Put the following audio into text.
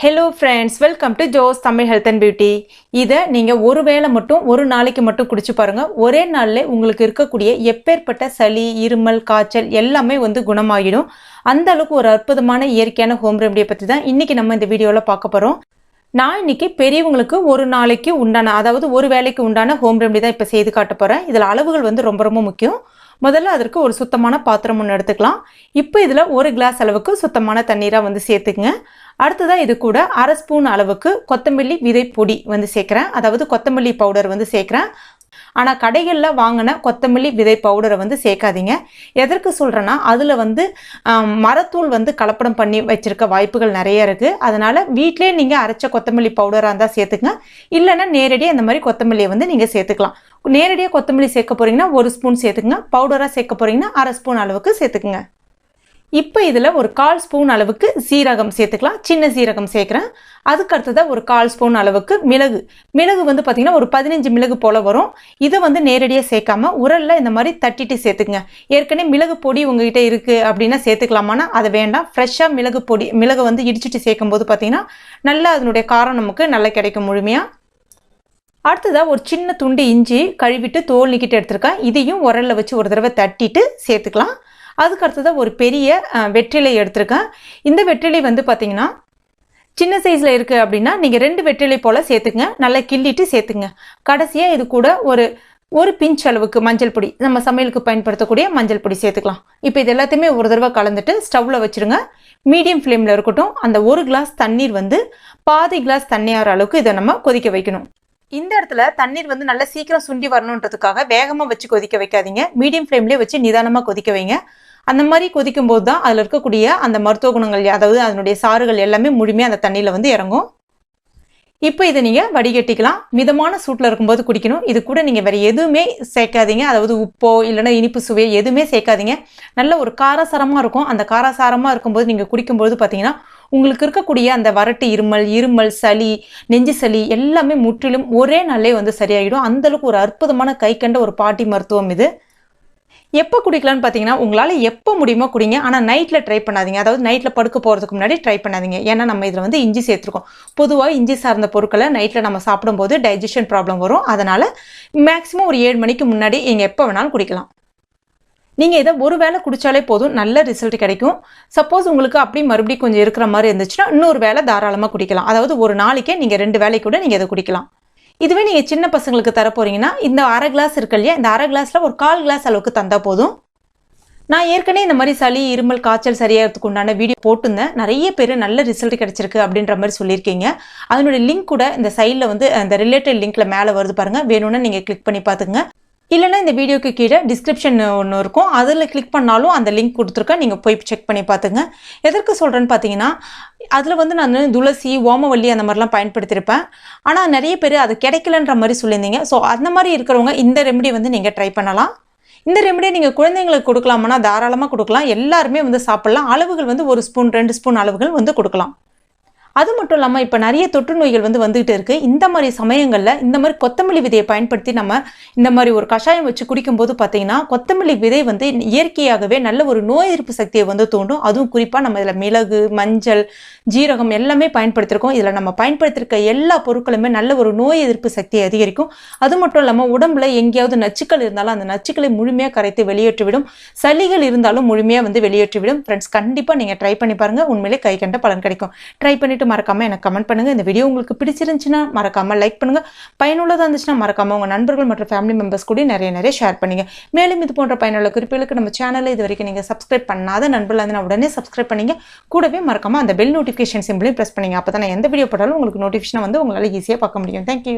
Hello friends, welcome to Joe's Tamil Health and Beauty. இதை நீங்க ஒரு வேளை மட்டும் ஒரு நாளைக்கு மட்டும் குடிச்சு பாருங்க. ஒரே நாள்ல உங்களுக்கு இருக்கக்கூடிய எப்பேற்பட்ட சளி, இருமல், காய்ச்சல் எல்லாமே குணமாகிடும். அந்த அளவுக்கு ஒரு அற்புதமான இயற்கையான ஹோம் ரெமடியை பத்தி தான் இன்னைக்கு நம்ம இந்த வீடியோல பார்க்க போறோம். நான் இன்னைக்கு பெரியவங்களுக்கு ஒரு நாளைக்கு உண்டான அதாவது ஒரு வேளைக்கு உண்டான ஹோம் ரெமடி தான் இப்ப செய்து காட்ட போறேன். இதுல அளவுகள் ரொம்ப முக்கியம். முதல்ல அதற்கு ஒரு சுத்தமான பாத்திரம் ஒன்று எடுத்துக்கலாம். இப்போ இதில் ஒரு கிளாஸ் அளவுக்கு சுத்தமான தண்ணீராக சேர்த்துக்குங்க. அடுத்ததாக இது கூட அரை ஸ்பூன் அளவுக்கு கொத்தமல்லி விதை பொடி சேர்க்குறேன். அதாவது கொத்தமல்லி பவுடர் சேர்க்குறேன். ஆனால் கடைகளில் வாங்கின கொத்தமல்லி விதை பவுடரை சேர்க்காதீங்க. எதற்கு சொல்கிறேன்னா அதில் மரத்தூள் கலப்படம் பண்ணி வச்சிருக்க வாய்ப்புகள் நிறைய இருக்குது. அதனால் வீட்டிலே நீங்கள் அரைச்ச கொத்தமல்லி பவுடராக இருந்தால் சேர்த்துங்க. இல்லைன்னா நேரடியாக இந்த மாதிரி கொத்தமல்லியை நீங்கள் சேர்த்துக்கலாம். நேரடியாக கொத்தமல்லி சேர்க்க போகிறீங்கன்னா ஒரு ஸ்பூன் சேர்த்துக்குங்க. பவுடராக சேர்க்க போகிறீங்கன்னா அரை ஸ்பூன் அளவுக்கு சேர்த்துக்குங்க. இப்போ இதில் ஒரு 1/4 ஸ்பூன் அளவுக்கு சீரகம் சேர்த்துக்கலாம். சின்ன சீரகம் சேர்க்குறேன். அதுக்கு அடுத்ததாக ஒரு 1/4 ஸ்பூன் அளவுக்கு மிளகு பார்த்தீங்கன்னா ஒரு 15 மிளகு போல் வரும். இதை நேரடியாக சேர்க்காம உரலில் இந்த மாதிரி தட்டிட்டு சேர்த்துக்குங்க. ஏற்கனவே மிளகு பொடி உங்ககிட்ட இருக்குது அப்படின்னா சேர்த்துக்கலாமான்னா அதை வேண்டாம். ஃப்ரெஷ்ஷாக மிளகு இடிச்சிட்டு சேர்க்கும் போது பார்த்தீங்கன்னா நல்லா அதனுடைய காரம் நமக்கு நல்லா கிடைக்கும் முழுமையாக. அடுத்ததாக ஒரு சின்ன துண்டு இஞ்சி கழுவிட்டு தோல் நீக்கிட்டு எடுத்துருக்கேன். இதையும் உரலில் வச்சு ஒரு தடவை தட்டிட்டு சேர்த்துக்கலாம். அதுக்கு அடுத்ததாக ஒரு பெரிய வெற்றிலை எடுத்திருக்கேன். இந்த வெற்றிலை பார்த்தீங்கன்னா சின்ன சைஸில் இருக்குது அப்படின்னா நீங்கள் 2 வெற்றிலை போல் சேர்த்துக்குங்க. நல்லா கிள்ளிட்டு சேர்த்துங்க. கடைசியாக இது கூட ஒரு பிஞ்ச் அளவுக்கு மஞ்சள் பொடி, நம்ம சமையலுக்கு பயன்படுத்தக்கூடிய மஞ்சள் பொடி சேர்த்துக்கலாம். இப்போ இது எல்லாத்தையுமே ஒரு தடவை கலந்துட்டு ஸ்டவ்வில் வச்சுருங்க. மீடியம் ஃப்ளேமில் இருக்கட்டும். அந்த ஒரு கிளாஸ் தண்ணீர் பாதி கிளாஸ் தண்ணி ஆகிற அளவுக்கு இதை நம்ம கொதிக்க வைக்கணும். இந்த இடத்துல தண்ணீர் நல்லா சீக்கிரம் சுண்டி வரணுன்றதுக்காக வேகமாக வச்சு கொதிக்க வைக்காதீங்க. மீடியம் ஃப்ளேம்லேயே வச்சு நிதானமாக கொதிக்க வைங்க. அந்த மாதிரி கொதிக்கும் போது தான் அதில் இருக்கக்கூடிய அந்த மருத்துவ குணங்கள், அதாவது அதனுடைய சாறுகள் எல்லாமே முழுமையாக அந்த தண்ணியில் இறங்கும். இப்போ இதை நீங்கள் வடிகட்டிக்கலாம். மிதமான சூட்டில் இருக்கும்போது குடிக்கணும். இது கூட நீங்கள் வேறு எதுவுமே சேர்க்காதீங்க. அதாவது உப்போ இல்லைன்னா இனிப்பு சுவையோ எதுவுமே சேர்க்காதீங்க. நல்ல ஒரு காரசாரமாக இருக்கும். அந்த காரசாரமாக இருக்கும்போது நீங்கள் குடிக்கும்போது பார்த்தீங்கன்னா உங்களுக்கு இருக்கக்கூடிய அந்த வறட்டு இருமல், சளி, நெஞ்சு சளி எல்லாமே முற்றிலும் ஒரே நாளே சரியாயிடும். அந்தளவுக்கு ஒரு அற்புதமான கை கண்ட ஒரு பாட்டி மருத்துவம் இது. எப்போ குடிக்கலான்னு பார்த்தீங்கன்னா உங்களால் எப்போ முடியுமோ குடிங்க. ஆனால் நைட்டில் ட்ரை பண்ணாதீங்க. அதாவது நைட்டில் படுக்க போகிறதுக்கு முன்னாடி ட்ரை பண்ணாதீங்க. ஏன்னா நம்ம இதில் இஞ்சி சேர்த்துருக்கோம். பொதுவாக இஞ்சி சார்ந்த பொருட்களை நைட்டில் நம்ம சாப்பிடும்போது டைஜஷன் ப்ராப்ளம் வரும். அதனால் மேக்ஸிமம் ஒரு 7 மணிக்கு முன்னாடி நீங்கள் எப்போ வேணாலும் குடிக்கலாம். நீங்கள் இதை ஒரு வேளை குடித்தாலே போதும், நல்ல ரிசல்ட் கிடைக்கும். சப்போஸ் உங்களுக்கு அப்படி மறுபடியும் கொஞ்சம் இருக்கிற மாதிரி இருந்துச்சுன்னா இன்னொரு வேளை தாராளமாக குடிக்கலாம். அதாவது ஒரு நாளைக்கே நீங்கள் 2 வேளை கூட நீங்கள் இதை குடிக்கலாம். இதுவே நீங்கள் சின்ன பசங்களுக்கு தர போறீங்கன்னா இந்த அரை கிளாஸ் இருக்கு இல்லையா, இந்த அரை கிளாஸில் ஒரு 1/4 கிளாஸ் அளவுக்கு தந்தால் போதும். நான் ஏற்கனவே இந்த மாதிரி சளி, இருமல், காய்ச்சல் சரியாகிறதுக்கு உண்டான வீடியோ போட்டிருந்தேன். நிறைய பேர் நல்ல ரிசல்ட் கிடைச்சிருக்கு அப்படின்ற மாதிரி சொல்லியிருக்கீங்க. அதனுடைய லிங்க் கூட இந்த சைடில் அந்த ரிலேட்டட் லிங்க்ல மேலே வருது பாருங்க. வேணும்னா நீங்கள் கிளிக் பண்ணி பார்த்துங்க. இல்லைன்னா இந்த வீடியோக்கு கீழே டிஸ்கிரிப்ஷன் ஒன்று இருக்கும், அதில் கிளிக் பண்ணாலும் அந்த லிங்க் கொடுத்துருக்கேன். நீங்கள் போய் செக் பண்ணி பார்த்துங்க. எதற்கு சொல்கிறேன்னு பார்த்தீங்கன்னா அதில் நான் துளசி, ஓமவல்லி அந்த மாதிரிலாம் பயன்படுத்தியிருப்பேன். ஆனால் நிறைய பேர் அது கிடைக்கலன்ற மாதிரி சொல்லியிருந்தீங்க. ஸோ அந்த மாதிரி இருக்கிறவங்க இந்த ரெமெடி நீங்கள் ட்ரை பண்ணலாம். இந்த ரெமெடியை நீங்கள் குழந்தைங்களுக்கு கொடுக்கலாமான்னா தாராளமாக கொடுக்கலாம். எல்லாருமே சாப்பிட்லாம். அளவுகள் 1 ஸ்பூன் 2 ஸ்பூன் அளவுகள் கொடுக்கலாம். அது மட்டும் இல்லாமல் இப்போ நிறைய தொற்று நோய்கள் வந்துகிட்டு இருக்கு. இந்த மாதிரி சமயங்களில் இந்த மாதிரி கொத்தமல்லி விதையை பயன்படுத்தி நம்ம இந்த மாதிரி ஒரு கஷாயம் வச்சு குடிக்கும்போது பார்த்தீங்கன்னா கொத்தமல்லி விதை இயற்கையாகவே நல்ல ஒரு நோய் எதிர்ப்பு சக்தியை தூண்டும். அதுவும் குறிப்பாக நம்ம இதில் மிளகு, மஞ்சள், ஜீரகம் எல்லாமே பயன்படுத்தியிருக்கோம். இதில் நம்ம பயன்படுத்தியிருக்க எல்லா பொருட்களுமே நல்ல ஒரு நோய் எதிர்ப்பு சக்தியை அதிகரிக்கும். அது மட்டும் இல்லாமல் உடம்புல எங்கேயாவது நச்சுக்கள் இருந்தாலும் அந்த நச்சுக்களை முழுமையாக கரைத்து வெளியேற்றிவிடும். சளிகள் இருந்தாலும் முழுமையாக வெளியேற்றிவிடும். ஃப்ரெண்ட்ஸ், கண்டிப்பாக நீங்கள் ட்ரை பண்ணி பாருங்கள். உண்மையிலே கை கண்ட பலன் கிடைக்கும். ட்ரை பண்ணிட்டு மறக்காம எனக்கு கமெண்ட் பண்ணுங்க. இந்த வீடியோ உங்களுக்கு பிடிச்சிருந்துச்சுன்னா மறக்காம லைக் பண்ணுங்க. பயனுள்ளதா இருந்துச்சுன்னா மறக்காம உங்க நண்பர்கள் மற்றும் ஃபேமிலி மெம்பர்ஸ் கூட நிறைய ஷேர் பண்ணுங்க. மேலும் இது போன்ற பயனுள்ள குறிப்புகளுக்கு நம்ம சேனலை இது வரைக்கும் நீங்க சப்ஸ்கிரைப் பண்ணாத நண்பர்கள் இருந்தால் உடனே சப்ஸ்கிரைப் பண்ணீங்க. கூடவே மறக்காம அந்த பெல் நோட்டிஃபிகேஷன் சிம்பிளையும் பிரஸ் பண்ணீங்க. அப்பதான் நான் எந்த வீடியோ போட்டாலும் உங்களுக்கு நோட்டிஃபிகேஷன் உங்களால ஈஸியாக பார்க்க முடியும். தேங்க்யூ.